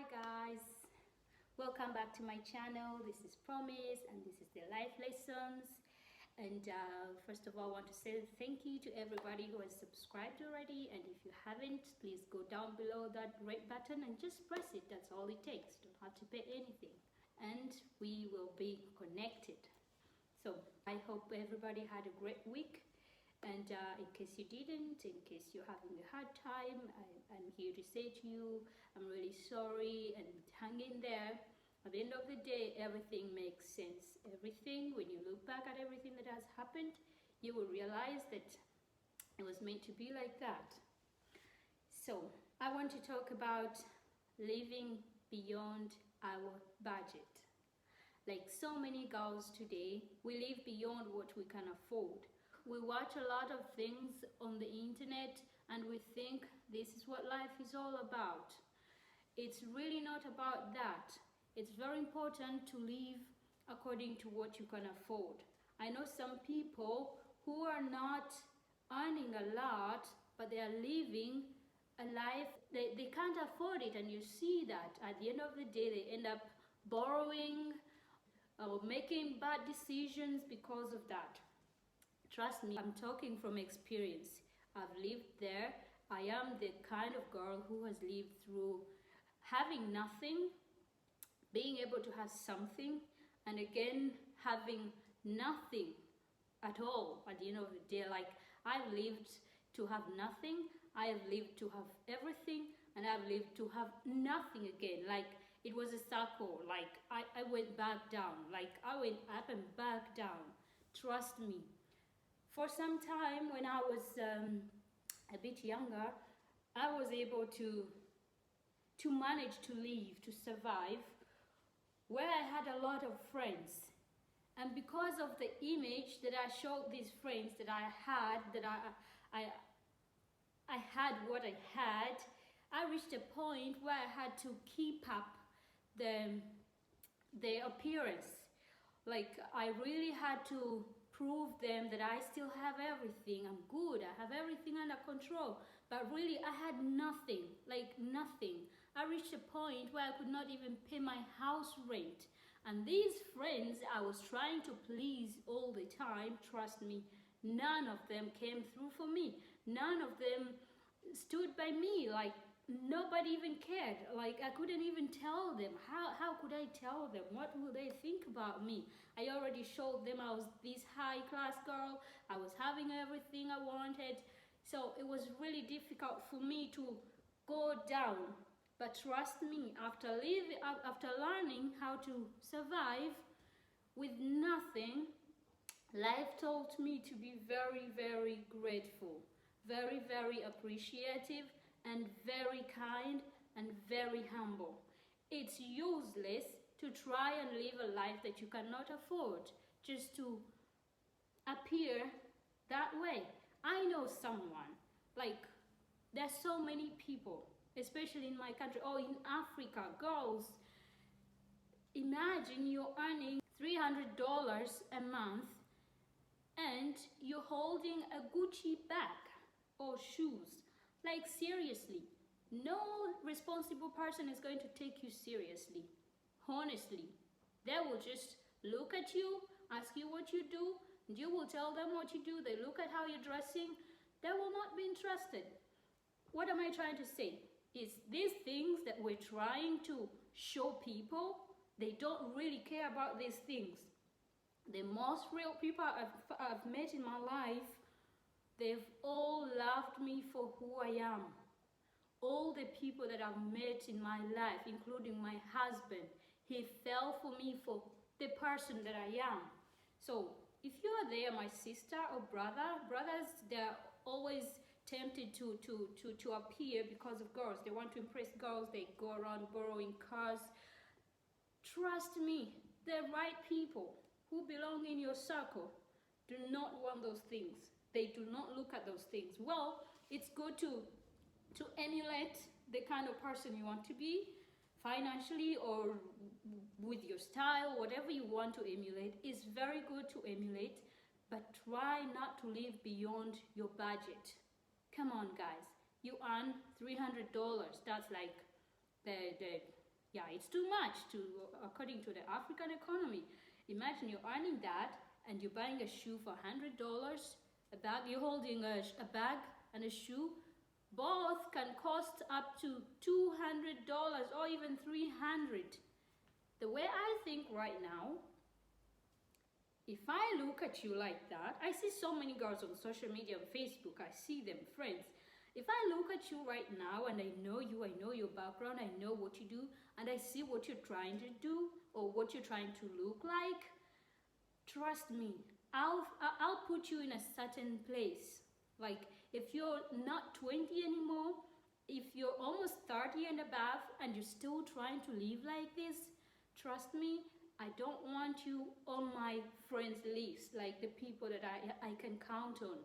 guys, welcome back to my channel. This is Promise and this is the life lessons. And first of all, I want to say thank you to everybody who has subscribed already, and if you haven't, please go down below that red button and just press it. That's all it takes. You don't have to pay anything, and we will be connected. So I hope everybody had a great week. And in case you didn't, in case you're having a hard time, I'm here to say to you, I'm really sorry, and hang in there. At the end of the day, everything makes sense. Everything, when you look back at everything that has happened, you will realize that it was meant to be like that. So I want to talk about living beyond our budget. Like so many girls today, we live beyond what we can afford. We watch a lot of things on the internet and we think this is what life is all about. It's really not about that. It's very important to live according to what you can afford. I know some people who are not earning a lot, but they are living a life they can't afford it, and you see that at the end of the day they end up borrowing or making bad decisions because of that. Trust me, I'm talking from experience. I've lived there. I am the kind of girl who has lived through having nothing, being able to have something, and again having nothing at all at the end of the day. Like, I've lived to have nothing, I have lived to have everything, and I've lived to have nothing again. Like, it was a circle. Like, I went back down. Like, I went up and back down. Trust me. For some time when I was a bit younger, I was able to manage to live, to survive, where I had a lot of friends. And because of the image that I showed these friends that I had, that I had what I had, I reached a point where I had to keep up the appearance. Like, I really had to prove them that I still have everything. I'm good. I have everything under control. But really, I had nothing. Like, nothing. I reached a point where I could not even pay my house rent. And these friends I was trying to please all the time, trust me, none of them came through for me. None of them stood by me. Like, nobody even cared. Like, I couldn't even tell them. How could I tell them? What will they think about me? I already showed them I was this high-class girl. I was having everything I wanted. So it was really difficult for me to go down. But trust me, after learning how to survive with nothing, life taught me to be very, very grateful, very, very appreciative, and very kind and very humble. It's useless to try and live a life that you cannot afford just to appear that way. I know someone, like, there's so many people, especially in my country or in Africa, girls. Imagine you're earning $300 a month and you're holding a Gucci bag or shoes. Like, seriously, no responsible person is going to take you seriously. Honestly, they will just look at you, ask you what you do, and you will tell them what you do. They look at how you're dressing. They will not be interested. What am I trying to say? Is these things that we're trying to show people, they don't really care about these things. The most real people I've met in my life, they've all loved me for who I am. All the people that I've met in my life, including my husband, he fell for me for the person that I am. So if you are there, my sister or brothers, they're always tempted to appear because of girls. They want to impress girls. They go around borrowing cars. Trust me, the right people who belong in your circle do not want those things. They do not look at those things. Well, it's good to emulate the kind of person you want to be, financially or with your style, whatever you want to emulate is very good to emulate, but try not to live beyond your budget. Come on, guys. You earn $300. That's like the Yeah, it's too much to, according to the African economy. Imagine you're earning that and you're buying a shoe for $100, a bag, you're holding a bag and a shoe. Both can cost up to $200 or even $300. The way I think right now, if I look at you like that, I see so many girls on social media, on Facebook, I see them, friends. If I look at you right now and I know you, I know your background, I know what you do, and I see what you're trying to do or what you're trying to look like, trust me, I'll put you in a certain place. Like if you're not 20 anymore, if you're almost 30 and above and you're still trying to live like this, trust me, I don't want you on my friends list, like the people that I can count on.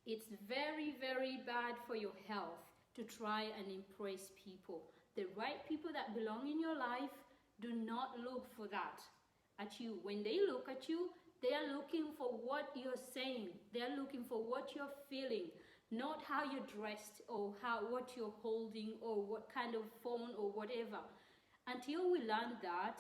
It's very, very bad for your health to try and impress people. The right people that belong in your life do not look for that at you. When they look at you, they are looking for what you're saying. They're looking for what you're feeling, not how you're dressed or what you're holding or what kind of phone or whatever. Until we learn that,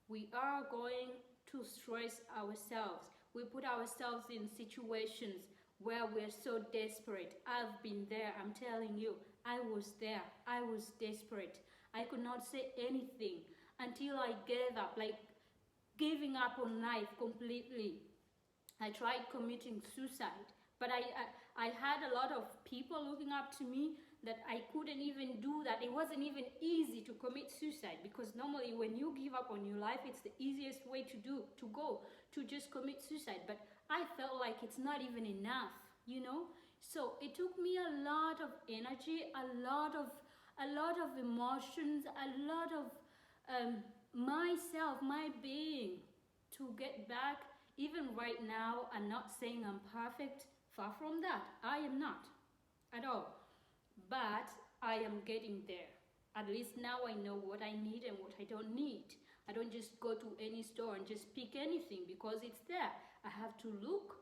we are going to stress ourselves. We put ourselves in situations where we're so desperate. I've been there, I'm telling you. I was there. I was desperate. I could not say anything until I gave up, like giving up on life completely. I tried committing suicide, but I had a lot of people looking up to me that I couldn't even do that. It wasn't even easy to commit suicide, because normally when you give up on your life, it's the easiest way to just commit suicide. But I felt like it's not even enough, you know? So it took me a lot of energy, a lot of emotions, a lot of myself, my being, to get back. Even right now, I'm not saying I'm perfect. Far from that. I am not at all. But I am getting there. At least now I know what I need and what I don't need. I don't just go to any store and just pick anything because it's there. I have to look.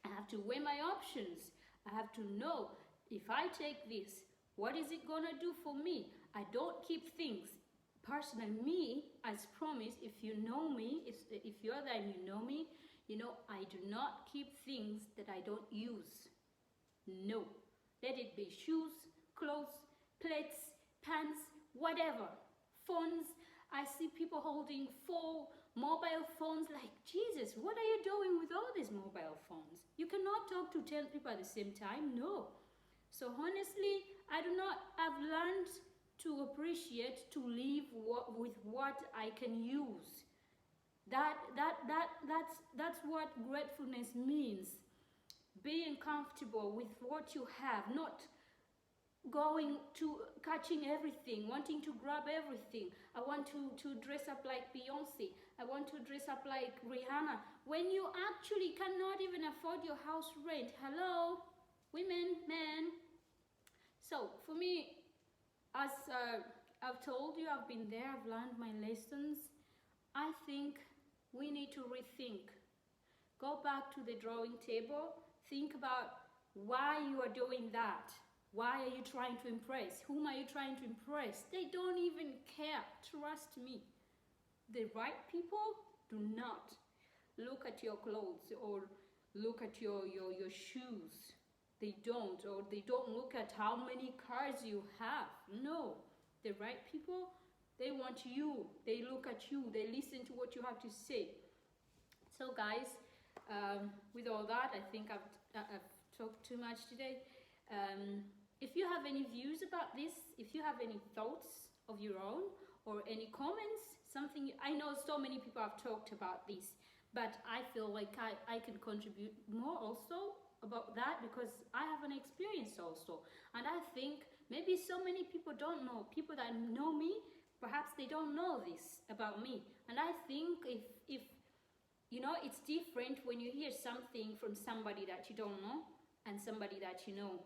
I have to weigh my options. I have to know, if I take this, what is it gonna do for me? I don't keep things. Personally, me, as promised, if you know me, if you're there and you know me, you know I do not keep things that I don't use. No. Let it be shoes, clothes, plates, pants, whatever. Phones. I see people holding 4 mobile phones, like, Jesus, what are you doing with all these mobile phones? You cannot talk to 10 people at the same time. No. So honestly, I've learned to appreciate, to live with what I can use. That's what gratefulness means. Being comfortable with what you have, not going to catching everything, wanting to grab everything. I want to dress up like Beyonce. I want to dress up like Rihanna. When you actually cannot even afford your house rent. Hello, women, men. So for me, as I've told you, I've been there, I've learned my lessons. I think we need to rethink. Go back to the drawing table. Think about why you are doing that. Why are you trying to impress? Whom are you trying to impress? They don't even care. Trust me. The right people do not look at your clothes or look at your shoes. They don't. Or they don't look at how many cars you have. No. The right people, they want you. They look at you. They listen to what you have to say. So guys, with all that, I think I've talked too much today. If you have any views about this, if you have any thoughts of your own or any comments, something, I know so many people have talked about this, but I feel like I can contribute more also about that, because I have an experience also. And I think maybe so many people don't know. People that know me, perhaps they don't know this about me. And I think if you know, it's different when you hear something from somebody that you don't know and somebody that you know.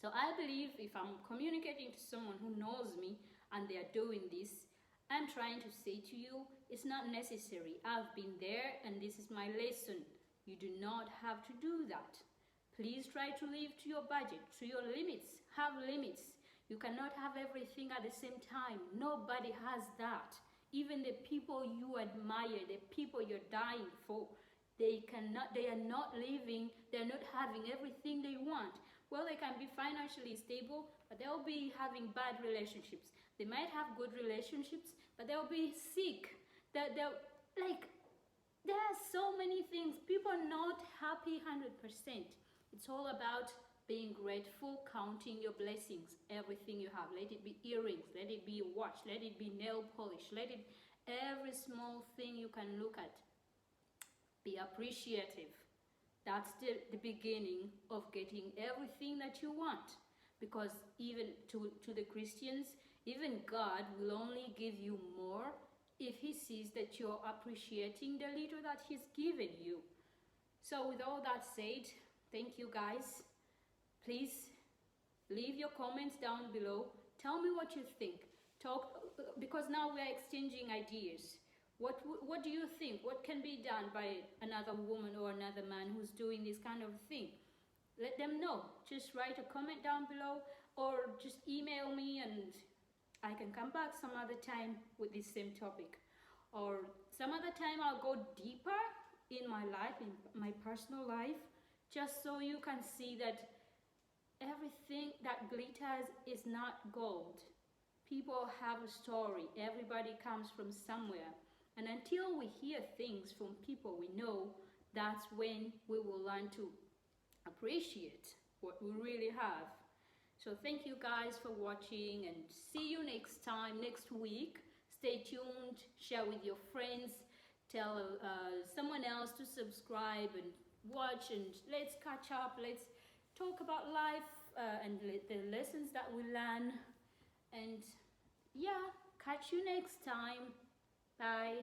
So I believe if I'm communicating to someone who knows me and they are doing this, I'm trying to say to you, it's not necessary. I've been there and this is my lesson. You do not have to do that. Please try to live to your budget, to your limits. Have limits. You cannot have everything at the same time. Nobody has that. Even the people you admire, the people you're dying for, they are not living, they're not having everything they want. Well, they can be financially stable, but they'll be having bad relationships. They might have good relationships, but they'll be sick. They're like, there are so many things. People are not happy 100%. It's all about being grateful, counting your blessings, everything you have. Let it be earrings, let it be a watch, let it be nail polish, let it, every small thing you can look at. Be appreciative. That's the beginning of getting everything that you want. Because even to the Christians, even God will only give you more if he sees that you're appreciating the little that he's given you. So with all that said, thank you guys. Please leave your comments down below. Tell me what you think. Talk, because now we're exchanging ideas. What do you think? What can be done by another woman or another man who's doing this kind of thing? Let them know. Just write a comment down below or just email me and I can come back some other time with this same topic. Or some other time I'll go deeper in my life, in my personal life, just so you can see that everything that glitters is not gold. People have a story. Everybody comes from somewhere. And until we hear things from people we know, that's when we will learn to appreciate what we really have. So thank you guys for watching and see you next time, next week. Stay tuned, share with your friends, tell someone else to subscribe and watch, and let's catch up. Let's talk about life and the lessons that we learn. And yeah, catch you next time. Bye.